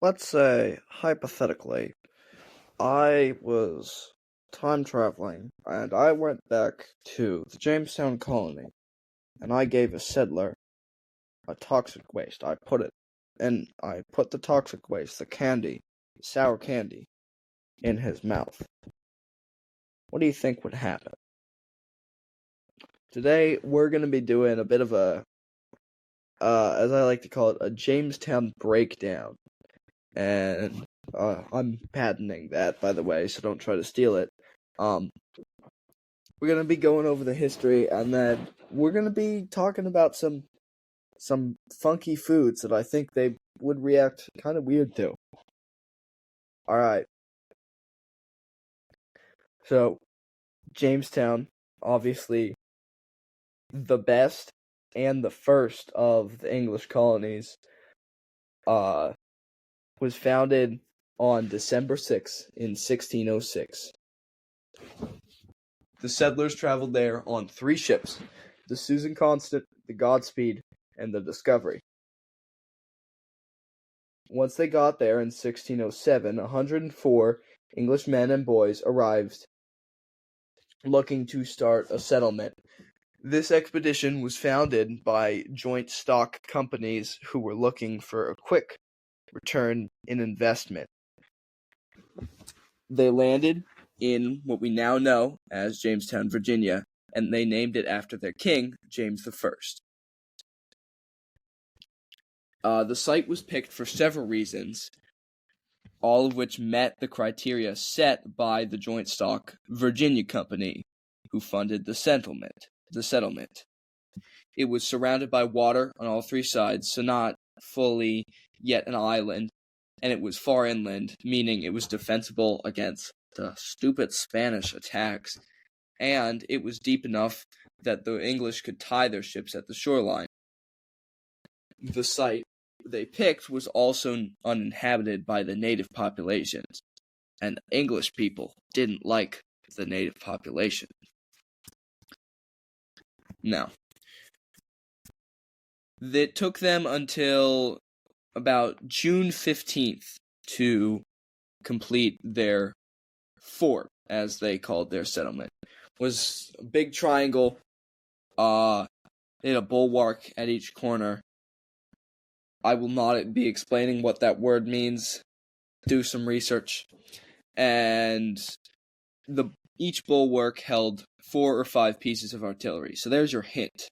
let's say, hypothetically, I was time traveling and I went back to the Jamestown colony and I gave a settler a toxic waste. I put the toxic waste, the candy, sour candy, in his mouth. What do you think would happen? Today, we're going to be doing a bit of as I like to call it, a Jamestown breakdown. And I'm patenting that, by the way, so don't try to steal it. We're gonna be going over the history, and then we're gonna be talking about some funky foods that I think they would react kind of weird to. All right. So Jamestown, obviously the best and the first of the English colonies, was founded on December 6th in 1606. The settlers traveled there on 3 ships: the Susan Constant, the Godspeed, and the Discovery. Once they got there in 1607, 104 English men and boys arrived looking to start a settlement. This expedition was founded by joint stock companies who were looking for a quick return in investment. They landed in what we now know as Jamestown, Virginia, and they named it after their king, James I. The site was picked for several reasons, all of which met the criteria set by the joint stock Virginia Company, who funded the settlement. It was surrounded by water on all 3 sides, so not fully yet an island, and it was far inland, meaning it was defensible against the stupid Spanish attacks, and it was deep enough that the English could tie their ships at the shoreline. The site they picked was also uninhabited by the native populations, and English people didn't like the native population. Now, it took them until about June 15th to complete their fort, as they called their settlement. It was a big triangle, they had a bulwark at each corner. I will not be explaining what that word means. Do some research. And each bulwark held 4 or 5 pieces of artillery. So there's your hint.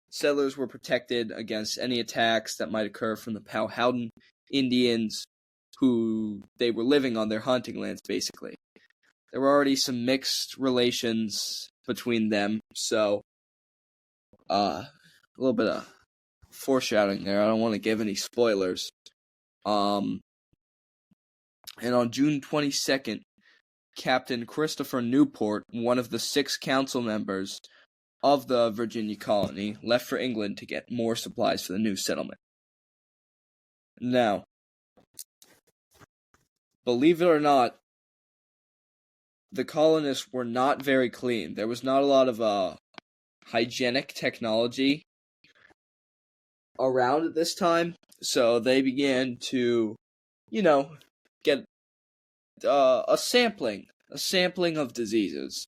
Settlers were protected against any attacks that might occur from the Powhatan Indians, who they were living on their hunting lands, basically. There were already some mixed relations between them, so a little bit of foreshadowing there. I don't want to give any spoilers. And on June 22nd, Captain Christopher Newport, one of the 6 council members of the Virginia colony, left for England to get more supplies for the new settlement. Now, believe it or not, the colonists were not very clean. There was not a lot of hygienic technology around at this time, so they began to, get a sampling of diseases.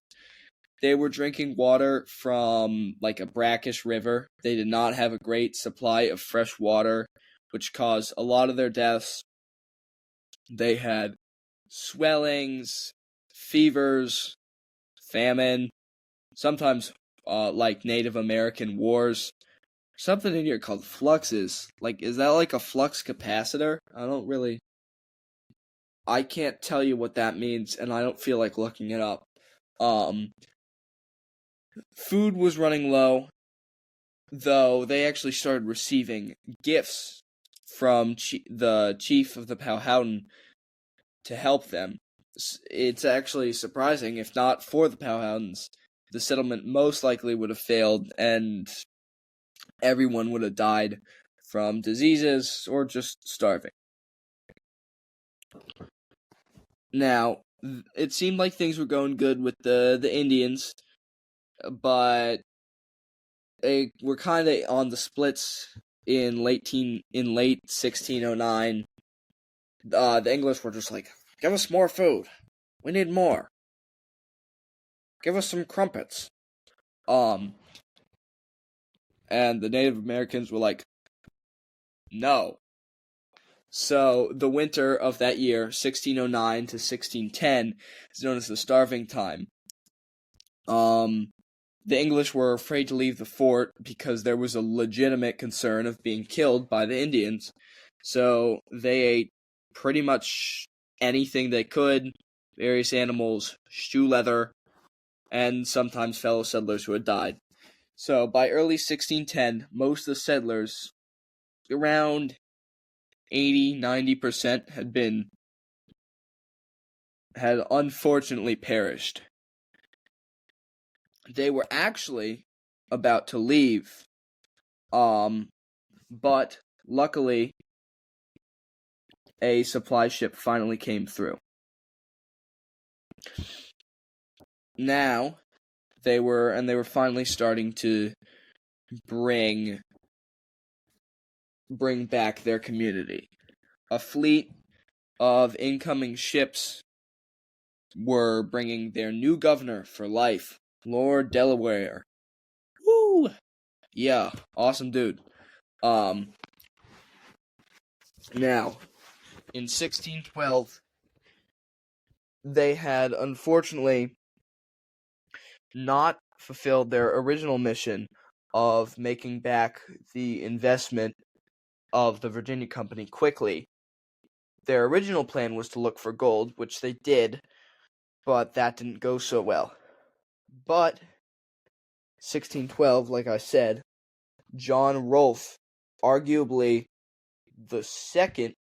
They were drinking water from, a brackish river. They did not have a great supply of fresh water, which caused a lot of their deaths. They had swellings, fevers, famine, sometimes, Native American wars. Something in here called fluxes. Is that like a flux capacitor? I can't tell you what that means, and I don't feel like looking it up. Food was running low, though they actually started receiving gifts from the chief of the Powhatan to help them. It's actually surprising. If not for the Powhatans, the settlement most likely would have failed, and everyone would have died from diseases or just starving. Now, it seemed like things were going good with the Indians, but they were kind of on the splits in late 1609 the English were just like, give us more food. We need more. Give us some crumpets. And the Native Americans were like, no. So the winter of that year, 1609 to 1610, is known as the Starving Time. The English were afraid to leave the fort because there was a legitimate concern of being killed by the Indians. So they ate pretty much anything they could, various animals, shoe leather, and sometimes fellow settlers who had died. So by early 1610, most of the settlers, around 80-90%, had unfortunately perished. They were actually about to leave, but luckily a supply ship finally came through. Now they were finally starting to bring back their community. A fleet of incoming ships were bringing their new governor for life, Lord Delaware. Woo! Yeah, awesome dude. Now, in 1612, they had unfortunately not fulfilled their original mission of making back the investment of the Virginia Company quickly. Their original plan was to look for gold, which they did, but that didn't go so well. But 1612, like I said, John Rolfe, arguably the second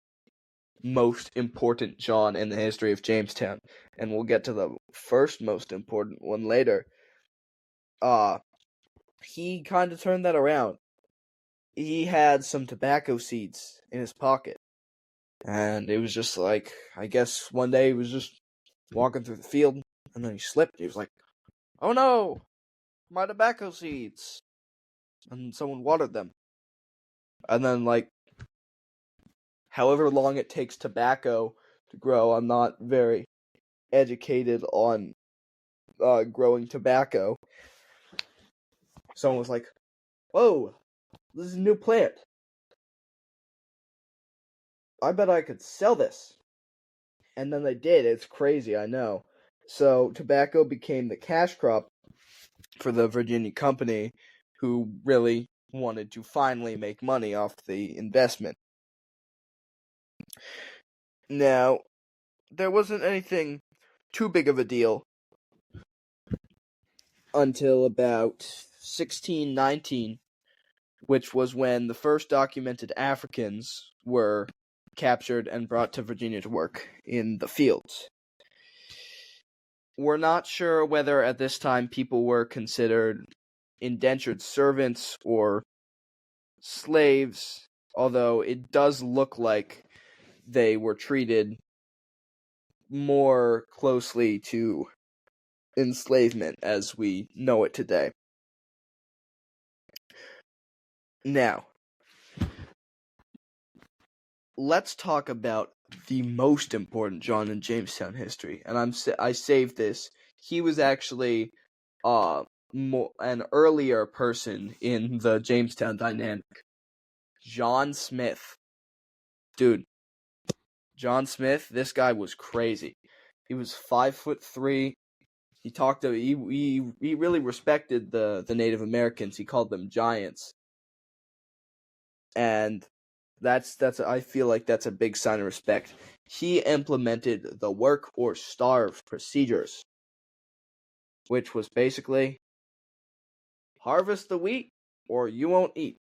most important John in the history of Jamestown, and we'll get to the first most important one later. He kind of turned that around. He had some tobacco seeds in his pocket, and it was just like, I guess one day he was just walking through the field, and then he slipped. He was like, "Oh no, my tobacco seeds!" And someone watered them. And then, like, however long it takes tobacco to grow, I'm not very educated on growing tobacco. Someone was like, "Whoa, this is a new plant. I bet I could sell this." And then they did. It's crazy, I know. So tobacco became the cash crop for the Virginia Company, who really wanted to finally make money off the investment. Now, there wasn't anything too big of a deal until about 1619, which was when the first documented Africans were captured and brought to Virginia to work in the fields. We're not sure whether at this time people were considered indentured servants or slaves, although it does look like they were treated more closely to enslavement as we know it today. Now, let's talk about the most important John in Jamestown history, and I saved this. He was actually an earlier person in the Jamestown dynamic. John Smith. Dude, John Smith, this guy was crazy. He was 5'3". He talked to he really respected the Native Americans. He called them giants. And that's I feel like that's a big sign of respect. He implemented the work or starve procedures, which was basically harvest the wheat or you won't eat.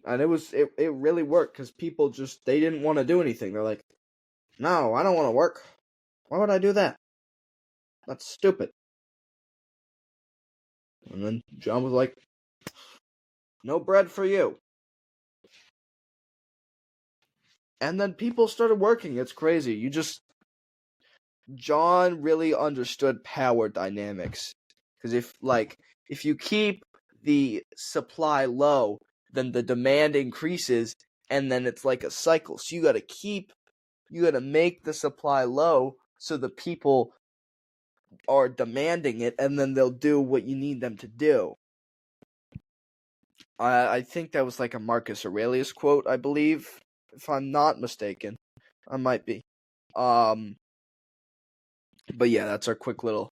And it really worked because people they didn't want to do anything. They're like, "No, I don't want to work. Why would I do that? That's stupid." And then John was like, "No bread for you." And then people started working. It's crazy. John really understood power dynamics. Because if you keep the supply low, then the demand increases, and then it's like a cycle. So you got to keep You gotta make the supply low so the people are demanding it, and then they'll do what you need them to do. I think that was like a Marcus Aurelius quote, I believe, if I'm not mistaken. I might be. But yeah, that's our quick little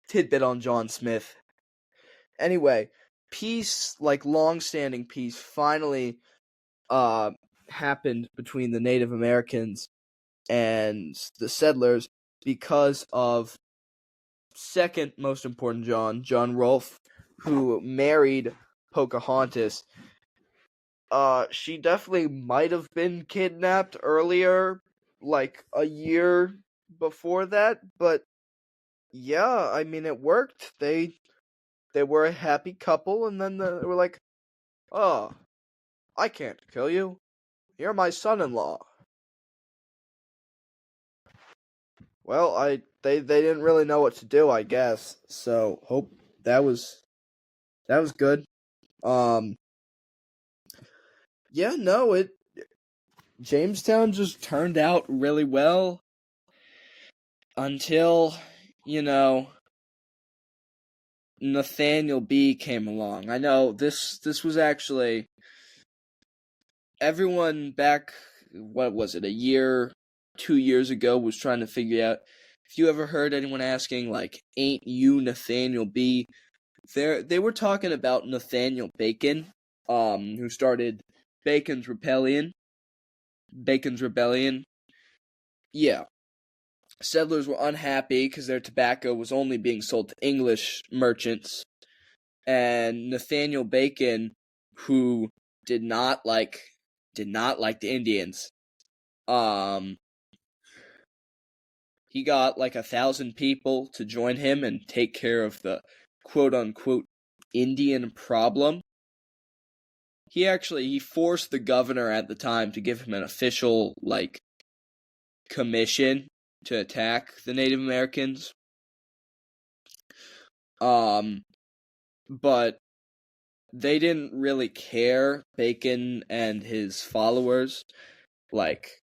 tidbit on John Smith. Anyway, peace, like long-standing peace, finally happened between the Native Americans and the settlers because of second most important John Rolfe, who married Pocahontas. She definitely might have been kidnapped earlier, like a year before that, but yeah, I mean it worked. They were a happy couple, and then they were like, "Oh, I can't kill you. You're my son-in-law." Well, they didn't really know what to do, I guess. So hope that was good. Um, yeah, no, it Jamestown just turned out really well until, you know, Nathaniel B came along. I know this was actually everyone back, what was it, a year, 2 years ago was trying to figure out if you ever heard anyone asking like, "Ain't you Nathaniel B?" They were talking about Nathaniel Bacon, who started Bacon's Rebellion. Bacon's Rebellion. Yeah. Settlers were unhappy because their tobacco was only being sold to English merchants. And Nathaniel Bacon, who did not like the Indians, he got like 1,000 people to join him and take care of the quote-unquote Indian problem. He forced the governor at the time to give him an official, like, commission to attack the Native Americans. But they didn't really care, Bacon and his followers. Like,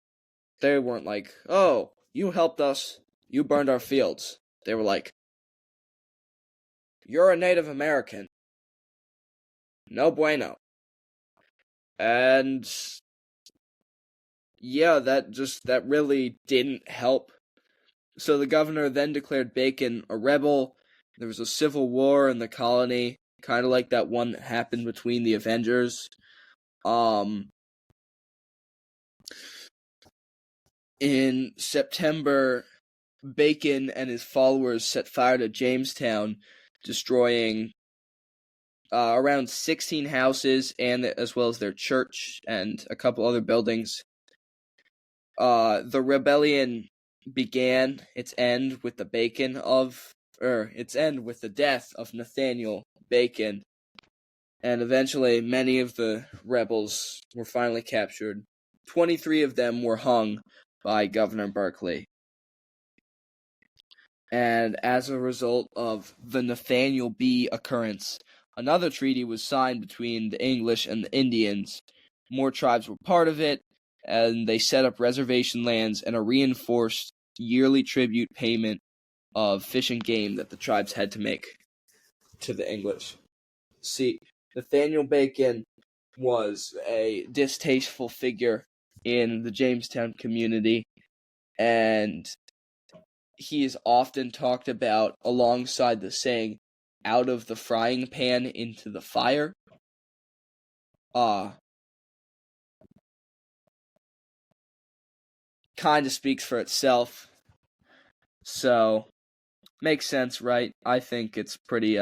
they weren't like, "Oh, you helped us, you burned our fields." They were like, "You're a Native American. No bueno." And yeah, that really didn't help. So the governor then declared Bacon a rebel. There was a civil war in the colony, kind of like that one that happened between the Avengers. In September, Bacon and his followers set fire to Jamestown, destroying around 16 houses, and as well as their church and a couple other buildings. The rebellion began its end with the death of Nathaniel Bacon, and eventually many of the rebels were finally captured. 23 of them were hung by Governor Berkeley. And as a result of the Nathaniel B occurrence, another treaty was signed between the English and the Indians. More tribes were part of it, and they set up reservation lands and a reinforced yearly tribute payment of fish and game that the tribes had to make to the English. See, Nathaniel Bacon was a distasteful figure in the Jamestown community, and he is often talked about alongside the saying, "out of the frying pan into the fire." Kind of speaks for itself. So, makes sense, right? I think it's pretty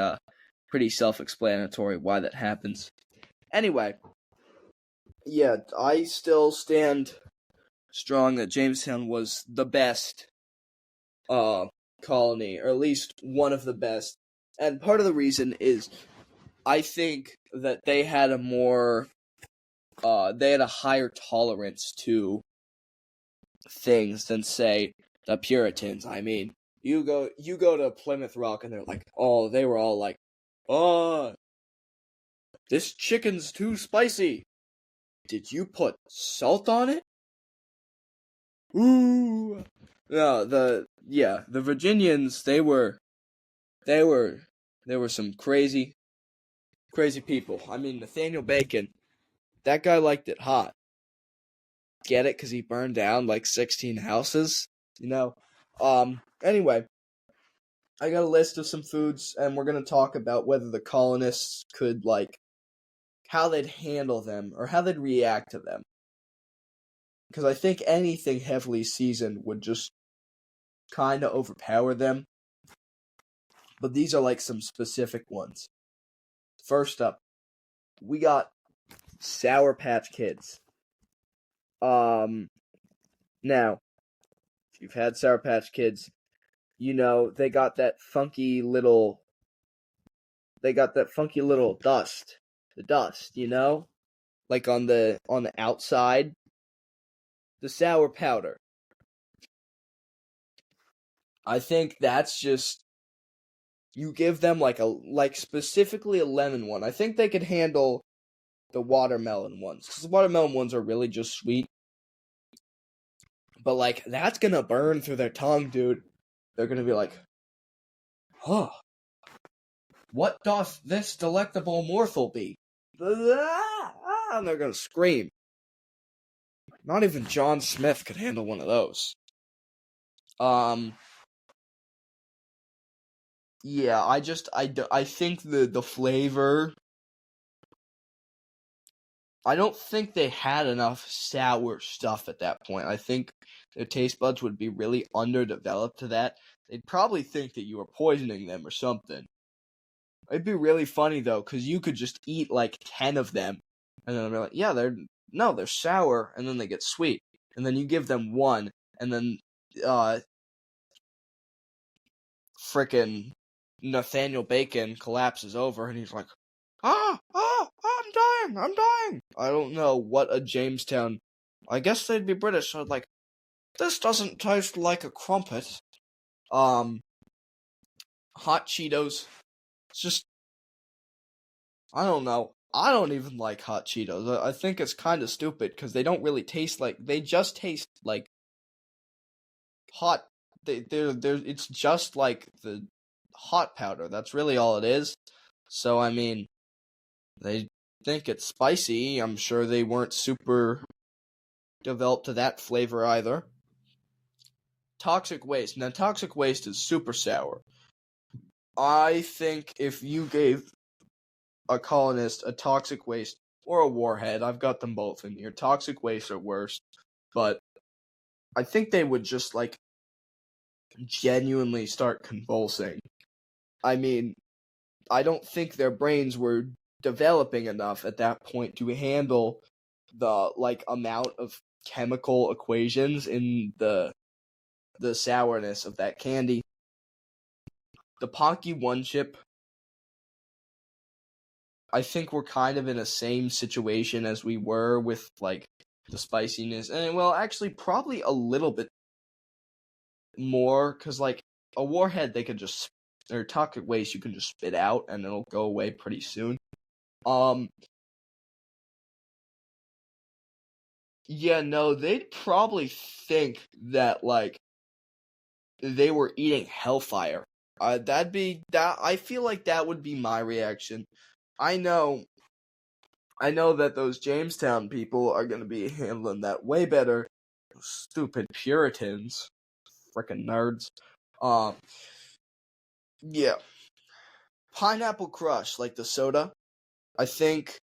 self-explanatory why that happens. Anyway, yeah, I still stand strong that Jamestown was the best colony, or at least one of the best. And part of the reason is I think that they had a higher tolerance to things than, say, the Puritans. I mean, you go to Plymouth Rock and they're like, they were all like, "Oh, this chicken's too spicy. Did you put salt on it?" Ooh. No, the Virginians, they were some crazy people. I mean, Nathaniel Bacon, that guy liked it hot. Get it? Because he burned down like 16 houses, you know? Anyway, I got a list of some foods, and we're going to talk about whether the colonists could, like, how they'd handle them, or how they'd react to them. Because I think anything heavily seasoned would just kind of overpower them. But these are, like, some specific ones. First up, we got Sour Patch Kids. Now, if you've had Sour Patch Kids, you know they got that funky little dust. The dust, you know? Like on the outside. The sour powder. I think that's just, you give them like specifically a lemon one. I think they could handle the watermelon ones, because the watermelon ones are really just sweet. But like, that's gonna burn through their tongue, dude. They're gonna be like, huh, what doth this delectable morsel be? And they're gonna scream. Not even John Smith could handle one of those. Yeah, I think the flavor, I don't think they had enough sour stuff at that point. I think their taste buds would be really underdeveloped to that. They'd probably think that you were poisoning them or something. It'd be really funny though, because you could just eat like 10 of them, and then they're like, yeah, they're sour, and then they get sweet. And then you give them one, and then frickin' Nathaniel Bacon collapses over, and he's like, I'm dying. I don't know what a Jamestown, I guess they'd be British, so I'd like, this doesn't taste like a crumpet. Hot Cheetos, it's just, I don't know. I don't even like hot Cheetos. I think it's kind of stupid, because they don't really taste like, they just taste like hot, it's just like the hot powder. That's really all it is. So, I mean, they think it's spicy. I'm sure they weren't super developed to that flavor either. Toxic waste. Now, toxic waste is super sour. I think if you gave a colonist a toxic waste or a warhead, I've got them both in here. Toxic waste are worse, but I think they would just like genuinely start convulsing. I mean, I don't think their brains were developing enough at that point to handle the like amount of chemical equations in the sourness of that candy. The Pocky One Chip, I think we're kind of in the same situation as we were with like the spiciness, and well, actually, probably a little bit more, because like a warhead, they could just, or toxic waste, you can just spit out and it'll go away pretty soon. Yeah, no, they'd probably think that like they were eating hellfire. I feel like that would be my reaction. I know that those Jamestown people are gonna be handling that way better. Stupid Puritans, frickin' nerds. Yeah. Pineapple Crush, like the soda. I think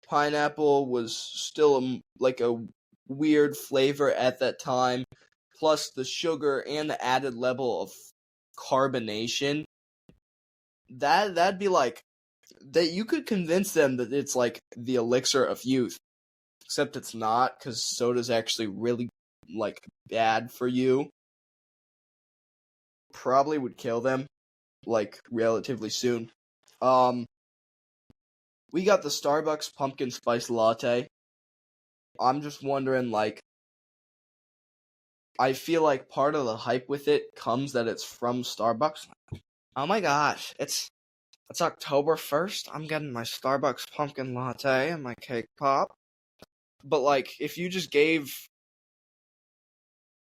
pineapple was still like a weird flavor at that time. Plus the sugar and the added level of carbonation. That'd be like, that you could convince them that it's like the elixir of youth, except it's not, because soda's actually really like bad for you. Probably would kill them like relatively soon. We got the Starbucks pumpkin spice latte. I'm just wondering, like, I feel like part of the hype with it comes that it's from Starbucks. Oh my gosh, it's October 1st. I'm getting my Starbucks pumpkin latte and my cake pop. But like, if you just gave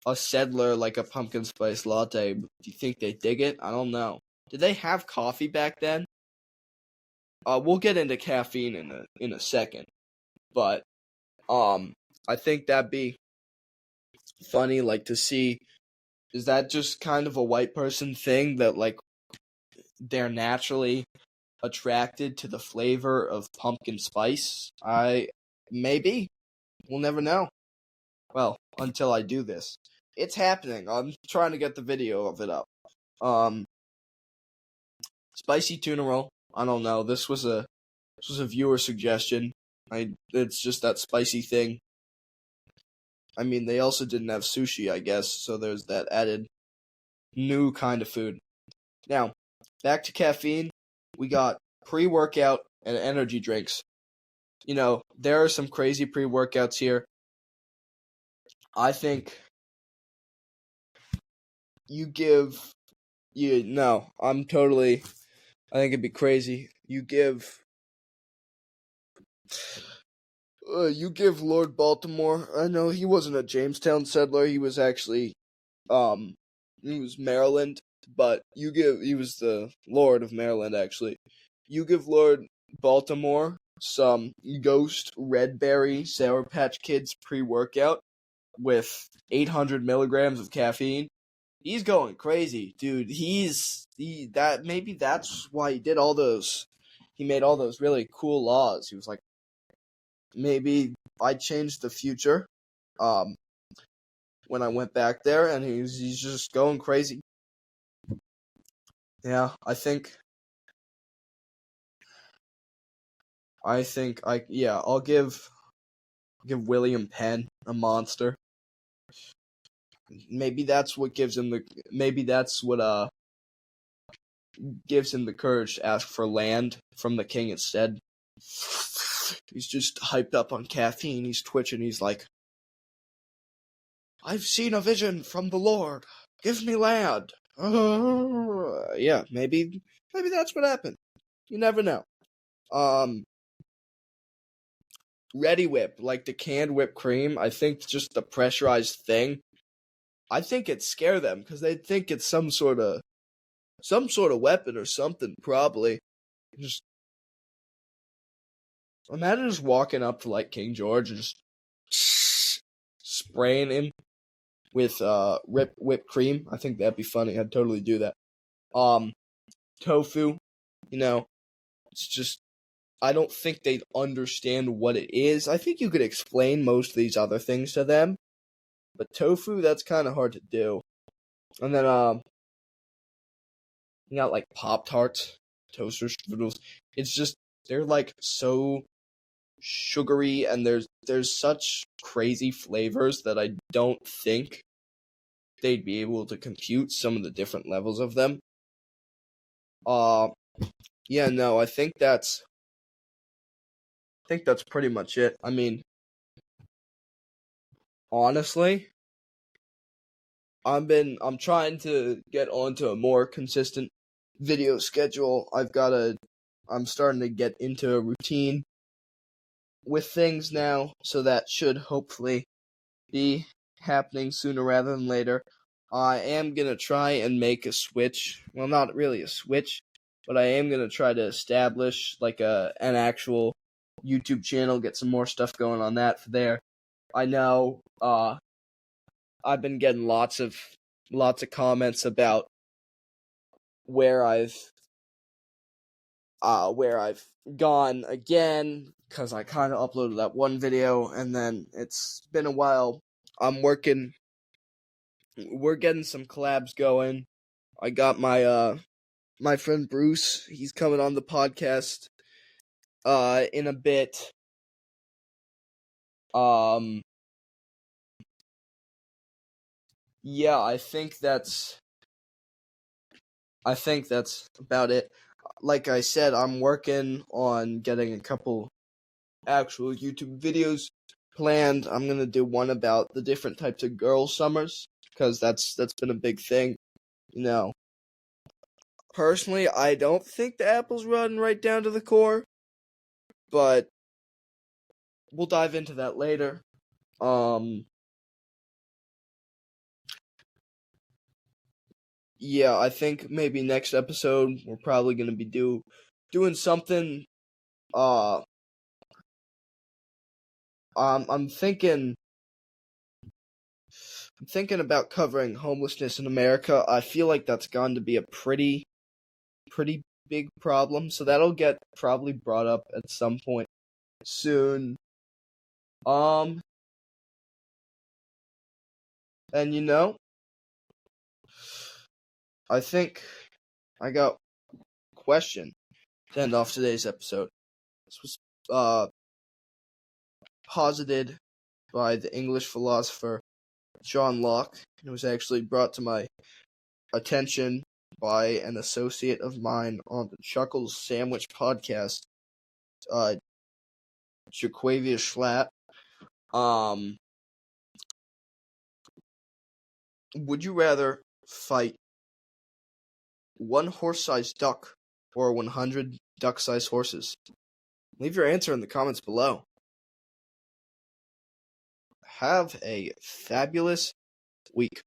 a settler like a pumpkin spice latte. Do you think they dig it? I don't know. Did they have coffee back then? We'll get into caffeine in a second, but I think that'd be funny, like to see. Is that just kind of a white person thing that like they're naturally attracted to the flavor of pumpkin spice? Maybe. We'll never know. Well, until I do this. It's happening. I'm trying to get the video of it up. Spicy tuna roll. I don't know. This was a viewer suggestion. It's just that spicy thing. I mean, they also didn't have sushi, I guess, so there's that added new kind of food. Now, back to caffeine. We got pre-workout and energy drinks. You know, there are some crazy pre-workouts here. I think I think it'd be crazy. You give Lord Baltimore. I know he wasn't a Jamestown settler. He was actually, he was Maryland, but he was the Lord of Maryland, actually. You give Lord Baltimore some Ghost Red Berry Sour Patch Kids pre-workout with 800 milligrams of caffeine. He's going crazy, dude. Maybe that's why he did all those. He made all those really cool laws. He was like, maybe I changed the future. When I went back there, and he's just going crazy. Yeah, I'll give William Penn a monster. Maybe that's what gives him the courage to ask for land from the king instead. He's just hyped up on caffeine. He's twitching. He's like, I've seen a vision from the Lord. Give me land. Yeah, maybe that's what happened. You never know. Ready Whip, like the canned whipped cream. I think just the pressurized thing. I think it scare them because they think it's some sort of weapon or something. Probably. Just imagine just walking up to like King George and just spraying him with whipped cream. I think that'd be funny. I'd totally do that. Tofu, it's just I don't think they'd understand what it is. I think you could explain most of these other things to them, but tofu, that's kind of hard to do. And then you got like Pop-Tarts, toaster strudels. It's just they're like so sugary, and there's such crazy flavors that I don't think they'd be able to compute some of the different levels of them. Yeah, no, I think that's pretty much it. I mean, honestly, I'm trying to get onto a more consistent video schedule. I'm starting to get into a routine with things now, so that should hopefully be happening sooner rather than later. I am going to try and make a switch. Well, not really a switch, but I am going to try to establish like an actual YouTube channel, get some more stuff going on that for there. I know I've been getting lots of comments about where I've gone again, because I kind of uploaded that one video and then it's been a while. We're getting some collabs going. I got my friend Bruce. He's coming on the podcast in a bit. Yeah, I think that's about it. Like I said, I'm working on getting a couple actual YouTube videos planned. I'm gonna do one about the different types of girl summers, because that's been a big thing. Personally, I don't think the apple's rotten right down to the core, but we'll dive into that later. yeah, I think maybe next episode we're probably gonna be doing something. Uh, I'm thinking about covering homelessness in America. I feel like that's going to be a pretty big problem, so that'll get probably brought up at some point soon. Um, and I think I got a question to end off today's episode. This was uh posited by the English philosopher John Locke. It was actually brought to my attention by an associate of mine on the Chuckles Sandwich podcast, Jaquavia Schlatt. Um, would you rather fight one horse-sized duck or 100 duck-sized horses? Leave your answer in the comments below. Have a fabulous week.